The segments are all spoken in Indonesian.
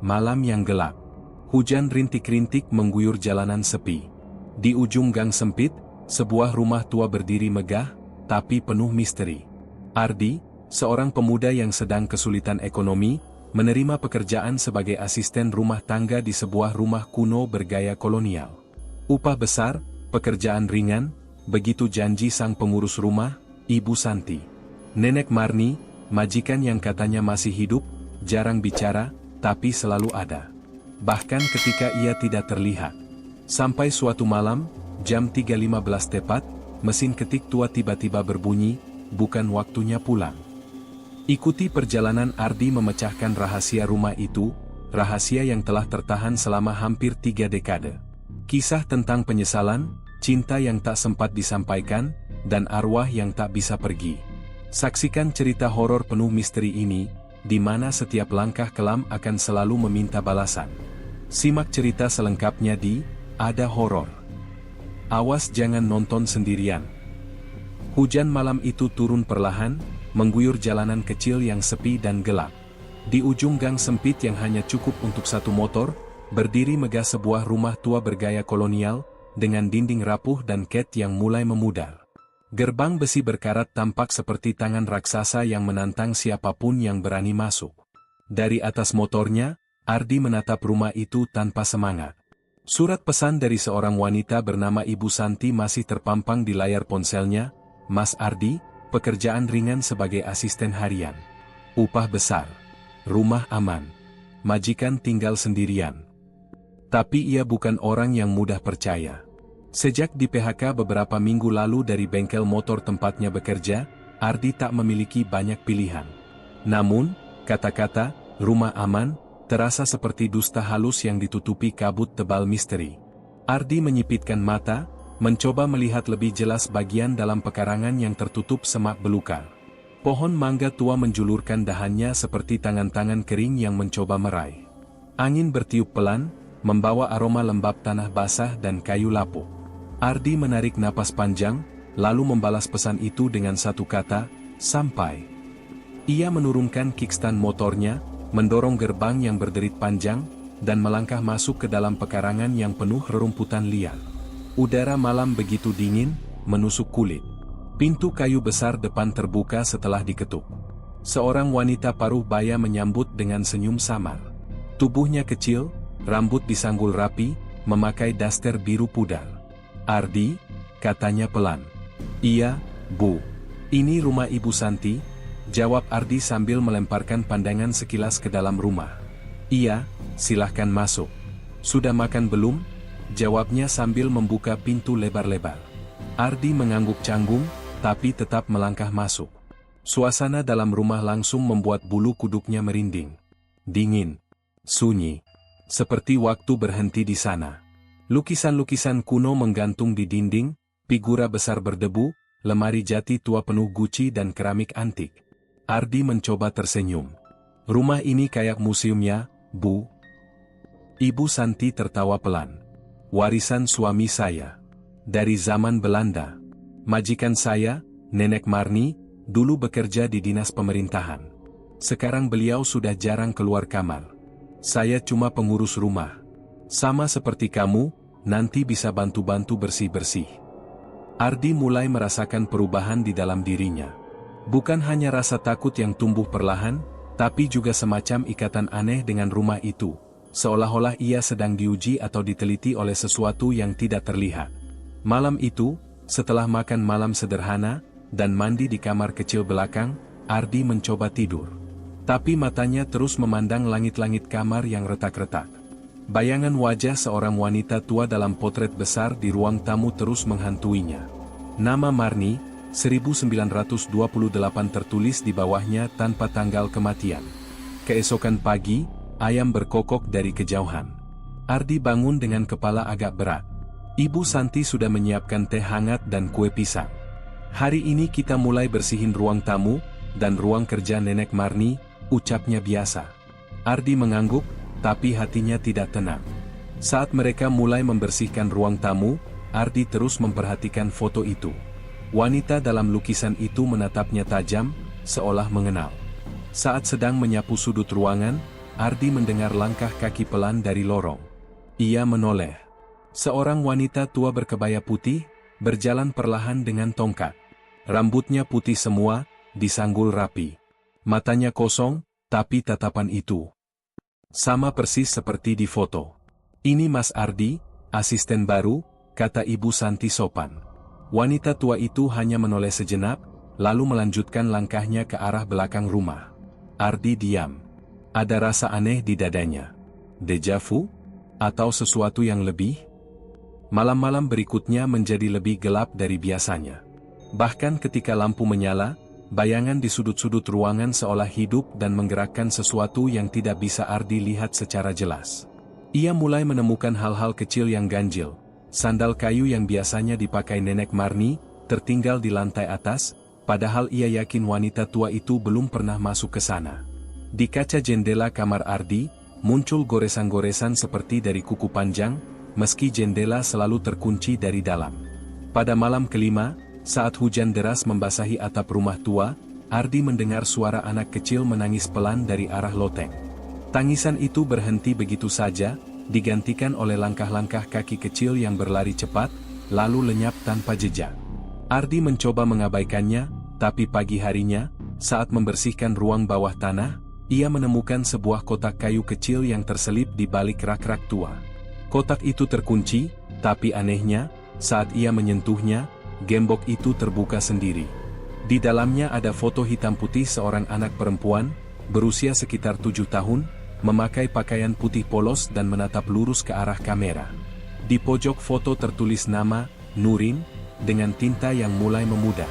Malam yang gelap. Hujan rintik-rintik mengguyur jalanan sepi. Di ujung gang sempit, sebuah rumah tua berdiri megah, tapi penuh misteri. Ardi, seorang pemuda yang sedang kesulitan ekonomi, menerima pekerjaan sebagai asisten rumah tangga di sebuah rumah kuno bergaya kolonial. Upah besar, pekerjaan ringan, begitu janji sang pengurus rumah, Ibu Santi. Nenek Marni, majikan yang katanya masih hidup, jarang bicara, tapi selalu ada. Bahkan ketika ia tidak terlihat. Sampai suatu malam, jam 3.15 tepat, mesin ketik tua tiba-tiba berbunyi, bukan waktunya pulang. Ikuti perjalanan Ardi memecahkan rahasia rumah itu, rahasia yang telah tertahan selama hampir 3 dekade. Kisah tentang penyesalan, cinta yang tak sempat disampaikan, dan arwah yang tak bisa pergi. Saksikan cerita horor penuh misteri ini, di mana setiap langkah kelam akan selalu meminta balasan. Simak cerita selengkapnya di Ada Horor. Awas jangan nonton sendirian. Hujan malam itu turun perlahan, mengguyur jalanan kecil yang sepi dan gelap. Di ujung gang sempit yang hanya cukup untuk satu motor, berdiri megah sebuah rumah tua bergaya kolonial, dengan dinding rapuh dan cat yang mulai memudar. Gerbang besi berkarat tampak seperti tangan raksasa yang menantang siapapun yang berani masuk. Dari atas motornya, Ardi menatap rumah itu tanpa semangat. Surat pesan dari seorang wanita bernama Ibu Santi masih terpampang di layar ponselnya. Mas Ardi, pekerjaan ringan sebagai asisten harian. Upah besar. Rumah aman. Majikan tinggal sendirian. Tapi ia bukan orang yang mudah percaya. Sejak di PHK beberapa minggu lalu dari bengkel motor tempatnya bekerja, Ardi tak memiliki banyak pilihan. Namun, kata-kata, rumah aman, terasa seperti dusta halus yang ditutupi kabut tebal misteri. Ardi menyipitkan mata, mencoba melihat lebih jelas bagian dalam pekarangan yang tertutup semak belukar. Pohon mangga tua menjulurkan dahannya seperti tangan-tangan kering yang mencoba meraih. Angin bertiup pelan, membawa aroma lembab tanah basah dan kayu lapuk. Ardi menarik napas panjang, lalu membalas pesan itu dengan satu kata, sampai. Ia menurunkan kickstand motornya, mendorong gerbang yang berderit panjang, dan melangkah masuk ke dalam pekarangan yang penuh rerumputan liar. Udara malam begitu dingin, menusuk kulit. Pintu kayu besar depan terbuka setelah diketuk. Seorang wanita paruh baya menyambut dengan senyum samar. Tubuhnya kecil, rambut disanggul rapi, memakai daster biru pudar. Ardi, katanya pelan. Iya, Bu. Ini rumah Ibu Santi, jawab Ardi sambil melemparkan pandangan sekilas ke dalam rumah. Iya, silahkan masuk. Sudah makan belum? Jawabnya sambil membuka pintu lebar-lebar. Ardi mengangguk canggung, tapi tetap melangkah masuk. Suasana dalam rumah langsung membuat bulu kuduknya merinding. Dingin. Sunyi. Seperti waktu berhenti di sana. Lukisan-lukisan kuno menggantung di dinding, figura besar berdebu, lemari jati tua penuh guci dan keramik antik. Ardi mencoba tersenyum. Rumah ini kayak museum ya, Bu. Ibu Santi tertawa pelan. Warisan suami saya. Dari zaman Belanda. Majikan saya, Nenek Marni, dulu bekerja di dinas pemerintahan. Sekarang beliau sudah jarang keluar kamar. Saya cuma pengurus rumah. Sama seperti kamu, nanti bisa bantu-bantu bersih-bersih. Ardi mulai merasakan perubahan di dalam dirinya. Bukan hanya rasa takut yang tumbuh perlahan, tapi juga semacam ikatan aneh dengan rumah itu. Seolah-olah ia sedang diuji atau diteliti oleh sesuatu yang tidak terlihat. Malam itu, setelah makan malam sederhana, dan mandi di kamar kecil belakang, Ardi mencoba tidur. Tapi matanya terus memandang langit-langit kamar yang retak-retak. Bayangan wajah seorang wanita tua dalam potret besar di ruang tamu terus menghantuinya. Nama Marni, 1928 tertulis di bawahnya tanpa tanggal kematian. Keesokan pagi, ayam berkokok dari kejauhan. Ardi bangun dengan kepala agak berat. Ibu Santi sudah menyiapkan teh hangat dan kue pisang. Hari ini kita mulai bersihin ruang tamu, dan ruang kerja Nenek Marni, ucapnya biasa. Ardi mengangguk, tapi hatinya tidak tenang. Saat mereka mulai membersihkan ruang tamu, Ardi terus memperhatikan foto itu. Wanita dalam lukisan itu menatapnya tajam, seolah mengenal. Saat sedang menyapu sudut ruangan, Ardi mendengar langkah kaki pelan dari lorong. Ia menoleh. Seorang wanita tua berkebaya putih, berjalan perlahan dengan tongkat. Rambutnya putih semua, disanggul rapi. Matanya kosong, tapi tatapan itu sama persis seperti di foto. "Ini Mas Ardi, asisten baru," kata Ibu Santi sopan. Wanita tua itu hanya menoleh sejenak, lalu melanjutkan langkahnya ke arah belakang rumah. Ardi diam. Ada rasa aneh di dadanya. Deja vu? Atau sesuatu yang lebih? Malam-malam berikutnya menjadi lebih gelap dari biasanya. Bahkan ketika lampu menyala, bayangan di sudut-sudut ruangan seolah hidup dan menggerakkan sesuatu yang tidak bisa Ardi lihat secara jelas. Ia mulai menemukan hal-hal kecil yang ganjil. Sandal kayu yang biasanya dipakai Nenek Marni, tertinggal di lantai atas, padahal ia yakin wanita tua itu belum pernah masuk ke sana. Di kaca jendela kamar Ardi, muncul goresan-goresan seperti dari kuku panjang, meski jendela selalu terkunci dari dalam. Pada malam kelima, saat hujan deras membasahi atap rumah tua, Ardi mendengar suara anak kecil menangis pelan dari arah loteng. Tangisan itu berhenti begitu saja, digantikan oleh langkah-langkah kaki kecil yang berlari cepat, lalu lenyap tanpa jejak. Ardi mencoba mengabaikannya, tapi pagi harinya, saat membersihkan ruang bawah tanah, ia menemukan sebuah kotak kayu kecil yang terselip di balik rak-rak tua. Kotak itu terkunci, tapi anehnya, saat ia menyentuhnya, gembok itu terbuka sendiri. Di dalamnya ada foto hitam putih seorang anak perempuan, berusia sekitar 7 tahun, memakai pakaian putih polos dan menatap lurus ke arah kamera. Di pojok foto tertulis nama, Nurin, dengan tinta yang mulai memudar.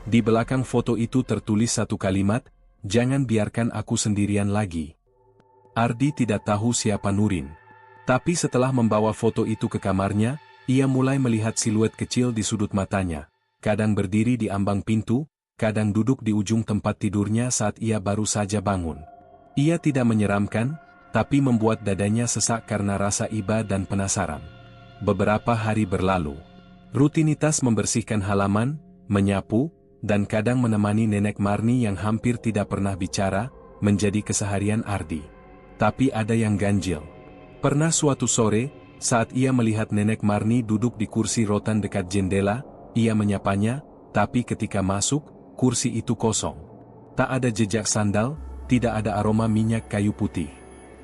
Di belakang foto itu tertulis satu kalimat, "Jangan biarkan aku sendirian lagi." Ardi tidak tahu siapa Nurin. Tapi setelah membawa foto itu ke kamarnya, ia mulai melihat siluet kecil di sudut matanya. Kadang berdiri di ambang pintu, kadang duduk di ujung tempat tidurnya saat ia baru saja bangun. Ia tidak menyeramkan, tapi membuat dadanya sesak karena rasa iba dan penasaran. Beberapa hari berlalu. Rutinitas membersihkan halaman, menyapu, dan kadang menemani Nenek Marni yang hampir tidak pernah bicara, menjadi keseharian Ardi. Tapi ada yang ganjil. Pernah suatu sore, saat ia melihat Nenek Marni duduk di kursi rotan dekat jendela, ia menyapanya, tapi ketika masuk, kursi itu kosong. Tak ada jejak sandal, tidak ada aroma minyak kayu putih.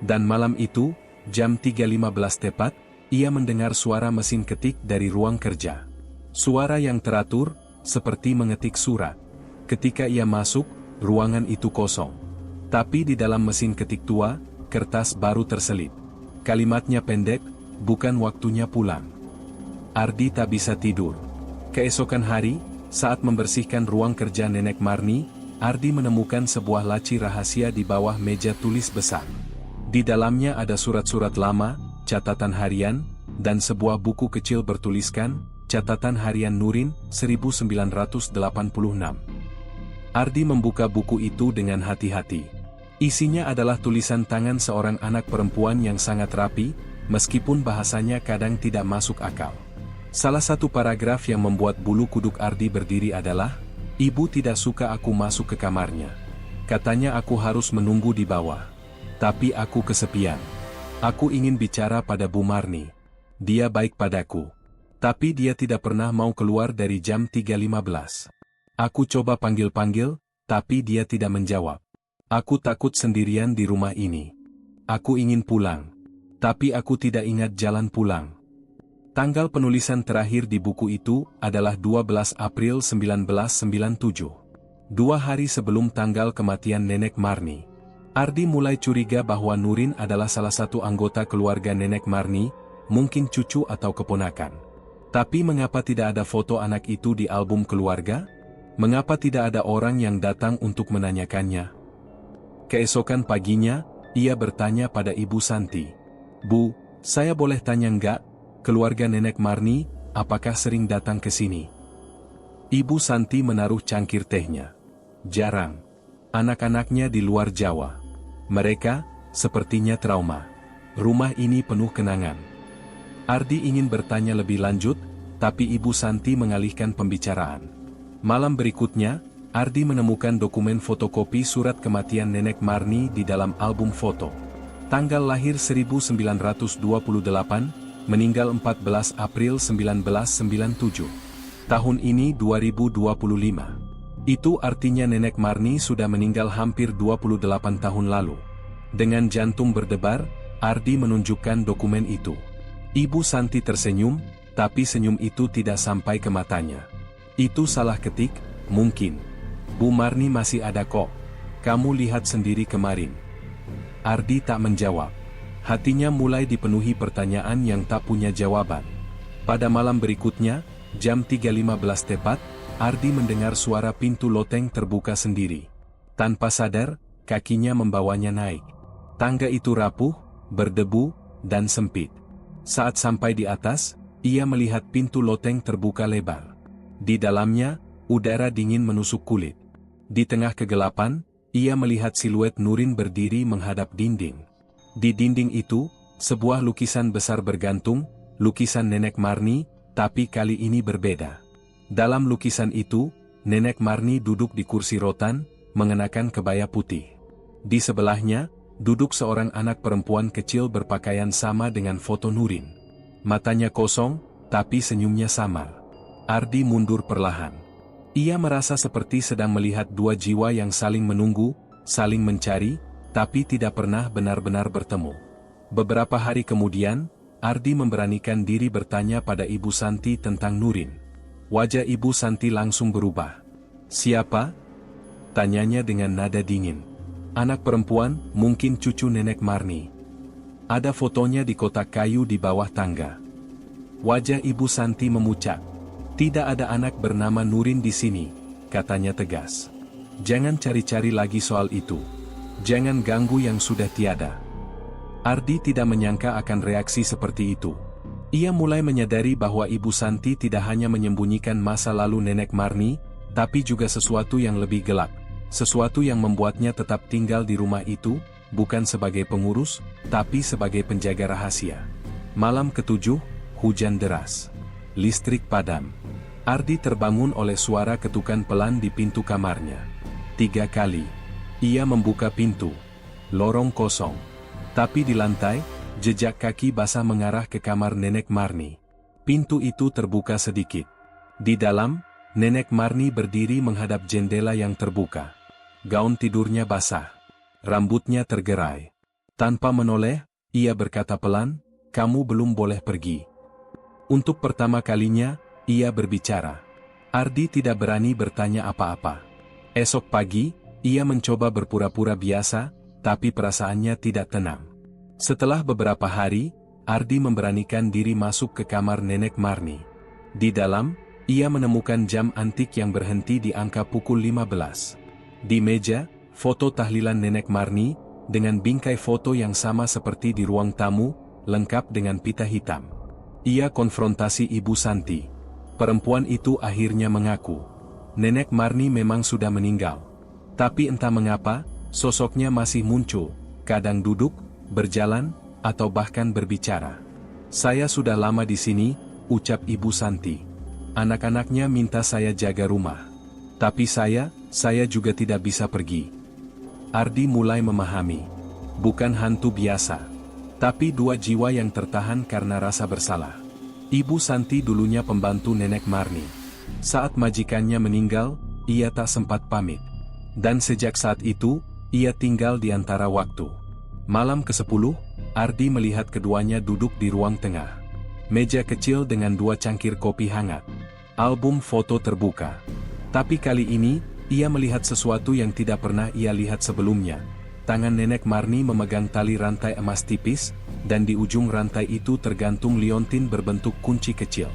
Dan malam itu, jam 3.15 tepat, ia mendengar suara mesin ketik dari ruang kerja. Suara yang teratur, seperti mengetik surat. Ketika ia masuk, ruangan itu kosong. Tapi di dalam mesin ketik tua, kertas baru terselip. Kalimatnya pendek, "Bukan waktunya pulang." Ardi tak bisa tidur. Keesokan hari, saat membersihkan ruang kerja Nenek Marni, Ardi menemukan sebuah laci rahasia di bawah meja tulis besar. Di dalamnya ada surat-surat lama, catatan harian, dan sebuah buku kecil bertuliskan, "Catatan Harian Nurin, 1986. Ardi membuka buku itu dengan hati-hati. Isinya adalah tulisan tangan seorang anak perempuan yang sangat rapi, meskipun bahasanya kadang tidak masuk akal. Salah satu paragraf yang membuat bulu kuduk Ardi berdiri adalah, "Ibu tidak suka aku masuk ke kamarnya. Katanya aku harus menunggu di bawah. Tapi aku kesepian. Aku ingin bicara pada Bu Marni. Dia baik padaku. Tapi dia tidak pernah mau keluar dari jam 3.15. Aku coba panggil-panggil, tapi dia tidak menjawab. Aku takut sendirian di rumah ini. Aku ingin pulang. Tapi aku tidak ingat jalan pulang." Tanggal penulisan terakhir di buku itu adalah 12 April 1997. 2 hari sebelum tanggal kematian Nenek Marni. Ardi mulai curiga bahwa Nurin adalah salah satu anggota keluarga Nenek Marni, mungkin cucu atau keponakan. Tapi mengapa tidak ada foto anak itu di album keluarga? Mengapa tidak ada orang yang datang untuk menanyakannya? Keesokan paginya, ia bertanya pada Ibu Santi. "Bu, saya boleh tanya enggak? Keluarga Nenek Marni, apakah sering datang ke sini?" Ibu Santi menaruh cangkir tehnya. "Jarang. Anak-anaknya di luar Jawa. Mereka, sepertinya trauma. Rumah ini penuh kenangan." Ardi ingin bertanya lebih lanjut, tapi Ibu Santi mengalihkan pembicaraan. Malam berikutnya, Ardi menemukan dokumen fotokopi surat kematian Nenek Marni di dalam album foto. Tanggal lahir 1928, meninggal 14 April 1997. Tahun ini 2025. Itu artinya Nenek Marni sudah meninggal hampir 28 tahun lalu. Dengan jantung berdebar, Ardi menunjukkan dokumen itu. Ibu Santi tersenyum, tapi senyum itu tidak sampai ke matanya. Itu salah ketik, mungkin. Bu Marni masih ada kok. Kamu lihat sendiri kemarin. Ardi tak menjawab. Hatinya mulai dipenuhi pertanyaan yang tak punya jawaban. Pada malam berikutnya, jam 3.15 tepat, Ardi mendengar suara pintu loteng terbuka sendiri. Tanpa sadar, kakinya membawanya naik. Tangga itu rapuh, berdebu, dan sempit. Saat sampai di atas, ia melihat pintu loteng terbuka lebar. Di dalamnya, udara dingin menusuk kulit. Di tengah kegelapan, ia melihat siluet Nurin berdiri menghadap dinding. Di dinding itu, sebuah lukisan besar bergantung, lukisan Nenek Marni, tapi kali ini berbeda. Dalam lukisan itu, Nenek Marni duduk di kursi rotan, mengenakan kebaya putih. Di sebelahnya, duduk seorang anak perempuan kecil berpakaian sama dengan foto Nurin. Matanya kosong, tapi senyumnya samar. Ardi mundur perlahan. Ia merasa seperti sedang melihat dua jiwa yang saling menunggu, saling mencari, tapi tidak pernah benar-benar bertemu. Beberapa hari kemudian, Ardi memberanikan diri bertanya pada Ibu Santi tentang Nurin. Wajah Ibu Santi langsung berubah. "Siapa?" tanyanya dengan nada dingin. "Anak perempuan, mungkin cucu Nenek Marni. Ada fotonya di kotak kayu di bawah tangga." Wajah Ibu Santi memucat. "Tidak ada anak bernama Nurin di sini," katanya tegas. "Jangan cari-cari lagi soal itu. Jangan ganggu yang sudah tiada." Ardi tidak menyangka akan reaksi seperti itu. Ia mulai menyadari bahwa Ibu Santi tidak hanya menyembunyikan masa lalu Nenek Marni, tapi juga sesuatu yang lebih gelap. Sesuatu yang membuatnya tetap tinggal di rumah itu, bukan sebagai pengurus, tapi sebagai penjaga rahasia. Malam ketujuh, hujan deras. Listrik padam. Ardi terbangun oleh suara ketukan pelan di pintu kamarnya. 3 kali. Ia membuka pintu. Lorong kosong. Tapi di lantai, jejak kaki basah mengarah ke kamar Nenek Marni. Pintu itu terbuka sedikit. Di dalam, Nenek Marni berdiri menghadap jendela yang terbuka. Gaun tidurnya basah. Rambutnya tergerai. Tanpa menoleh, ia berkata pelan, "Kamu belum boleh pergi." Untuk pertama kalinya, ia berbicara. Ardi tidak berani bertanya apa-apa. Esok pagi, ia mencoba berpura-pura biasa, tapi perasaannya tidak tenang. Setelah beberapa hari, Ardi memberanikan diri masuk ke kamar Nenek Marni. Di dalam, ia menemukan jam antik yang berhenti di angka pukul 15. Di meja, foto tahlilan Nenek Marni, dengan bingkai foto yang sama seperti di ruang tamu, lengkap dengan pita hitam. Ia konfrontasi Ibu Santi. Perempuan itu akhirnya mengaku. Nenek Marni memang sudah meninggal. Tapi entah mengapa, sosoknya masih muncul, kadang duduk, berjalan, atau bahkan berbicara. "Saya sudah lama di sini," ucap Ibu Santi. "Anak-anaknya minta saya jaga rumah. Tapi saya juga tidak bisa pergi." Ardi mulai memahami. Bukan hantu biasa. Tapi dua jiwa yang tertahan karena rasa bersalah. Ibu Santi dulunya pembantu Nenek Marni. Saat majikannya meninggal, ia tak sempat pamit. Dan sejak saat itu, ia tinggal di antara waktu. Malam ke-10, Ardi melihat keduanya duduk di ruang tengah. Meja kecil dengan 2 cangkir kopi hangat. Album foto terbuka. Tapi kali ini, ia melihat sesuatu yang tidak pernah ia lihat sebelumnya. Tangan Nenek Marni memegang tali rantai emas tipis, dan di ujung rantai itu tergantung liontin berbentuk kunci kecil.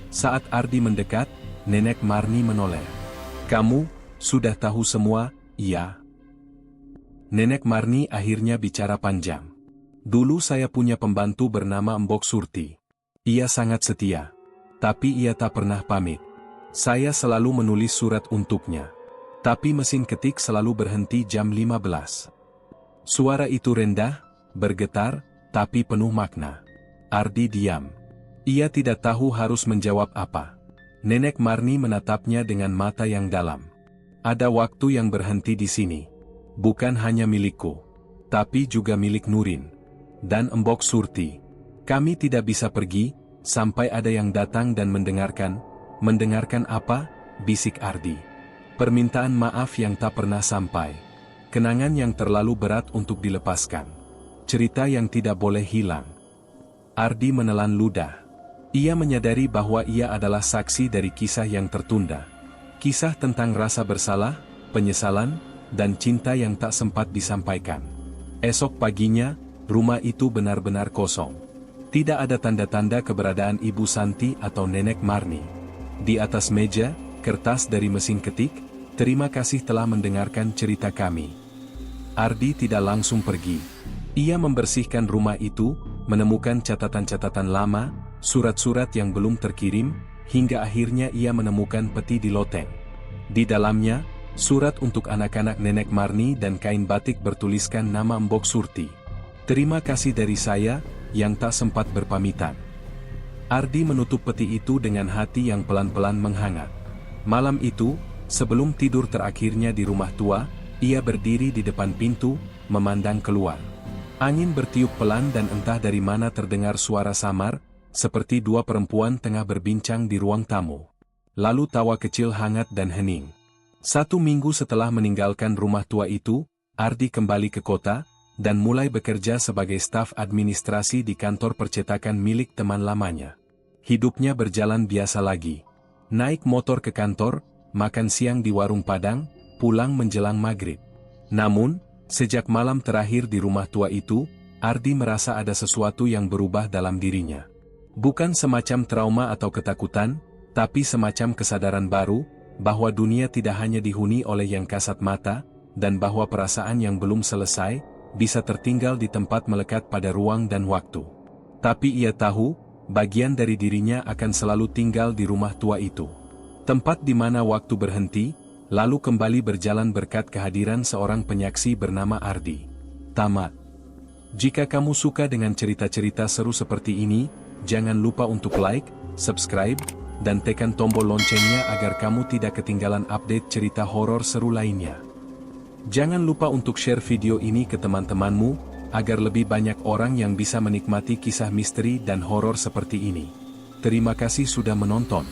Saat Ardi mendekat, Nenek Marni menoleh. "Kamu sudah tahu semua, iya?" Nenek Marni akhirnya bicara panjang. "Dulu saya punya pembantu bernama Mbok Surti. Ia sangat setia. Tapi ia tak pernah pamit. Saya selalu menulis surat untuknya. Tapi mesin ketik selalu berhenti jam 15. Suara itu rendah, bergetar, tapi penuh makna." Ardi diam. Ia tidak tahu harus menjawab apa. Nenek Marni menatapnya dengan mata yang dalam. "Ada waktu yang berhenti di sini. Bukan hanya milikku, tapi juga milik Nurin. dan Embok Surti. Kami tidak bisa pergi, sampai ada yang datang dan mendengarkan. Mendengarkan apa? Bisik Ardi. Permintaan maaf yang tak pernah sampai. Kenangan yang terlalu berat untuk dilepaskan. Cerita yang tidak boleh hilang. Ardi menelan ludah. Ia menyadari bahwa ia adalah saksi dari kisah yang tertunda. Kisah tentang rasa bersalah, penyesalan, dan cinta yang tak sempat disampaikan. Esok paginya, rumah itu benar-benar kosong. Tidak ada tanda-tanda keberadaan Ibu Santi atau Nenek Marni. Di atas meja, kertas dari mesin ketik, "Terima kasih telah mendengarkan cerita kami." Ardi tidak langsung pergi. Ia membersihkan rumah itu, menemukan catatan-catatan lama, surat-surat yang belum terkirim, hingga akhirnya ia menemukan peti di loteng. Di dalamnya, surat untuk anak-anak Nenek Marni dan kain batik bertuliskan nama Embok Surti. "Terima kasih dari saya, yang tak sempat berpamitan." Ardi menutup peti itu dengan hati yang pelan-pelan menghangat. Malam itu, sebelum tidur terakhirnya di rumah tua, ia berdiri di depan pintu, memandang keluar. Angin bertiup pelan dan entah dari mana terdengar suara samar, seperti dua perempuan tengah berbincang di ruang tamu. Lalu tawa kecil hangat dan hening. 1 minggu setelah meninggalkan rumah tua itu, Ardi kembali ke kota, dan mulai bekerja sebagai staf administrasi di kantor percetakan milik teman lamanya. Hidupnya berjalan biasa lagi. Naik motor ke kantor, makan siang di warung Padang, pulang menjelang maghrib. Namun, sejak malam terakhir di rumah tua itu, Ardi merasa ada sesuatu yang berubah dalam dirinya. Bukan semacam trauma atau ketakutan, tapi semacam kesadaran baru, bahwa dunia tidak hanya dihuni oleh yang kasat mata, dan bahwa perasaan yang belum selesai, bisa tertinggal di tempat melekat pada ruang dan waktu. Tapi ia tahu, bagian dari dirinya akan selalu tinggal di rumah tua itu. Tempat di mana waktu berhenti, lalu kembali berjalan berkat kehadiran seorang penyaksi bernama Ardi. Tamat. Jika kamu suka dengan cerita-cerita seru seperti ini, jangan lupa untuk like, subscribe, dan tekan tombol loncengnya agar kamu tidak ketinggalan update cerita horor seru lainnya. Jangan lupa untuk share video ini ke teman-temanmu, agar lebih banyak orang yang bisa menikmati kisah misteri dan horor seperti ini. Terima kasih sudah menonton.